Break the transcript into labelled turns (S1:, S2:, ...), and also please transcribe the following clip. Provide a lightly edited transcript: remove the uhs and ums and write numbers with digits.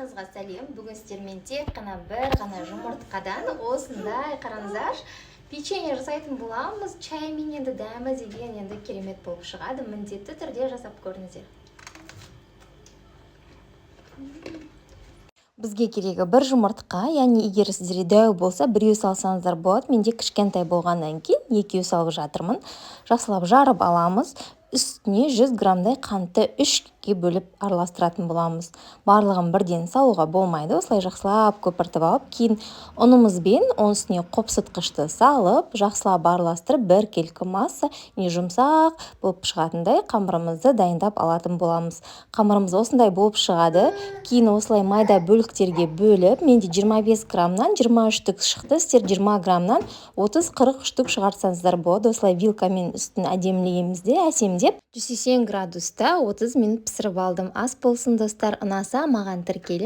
S1: Барларыңызға сәлем. Бүгін сіздермен тек қана бір ғана жұмыртқадан осындай қараңыздар печенье жасайтын боламыз. Чаймен енді дәмі деген енді керемет болып шығады. Міндетті түрде жасап көріңіздер. Бізге керегі бір жұмыртқа, яғни егер сіздерде дәу болса, біреу салсаңыздар болады. Менде кішкентай болғаннан кейін екеу салып жатырмын. Жақсылап жарып аламыз. Үстіне 100 граммдай қантты 3-ке бөліп араластыратын боламыз. Барлығын бірден салуға болмайды. Осылай жақсылап көпіртіп алып, кейін ұнымызбен оның үстіне қопсытқышты салып, жақсылап араластырып, біркелкі масса, не жұмсақ болып шығатындай қамырымызды дайындап алатын боламыз. Қамырымыз осындай болып шығады. Кейін осылай майда бөліктерге бөліп, менде 25 граммнан 23 штук шықты. Сіздер 20 граммнан 30-40 штук шығарсаңыздар болады. Осылай вилкамен үстін әдемілейміз де әсемдеп 180 градуста 30 минут пісіріп алдым. Ас болсын достар, ұнаса маған тіркеліп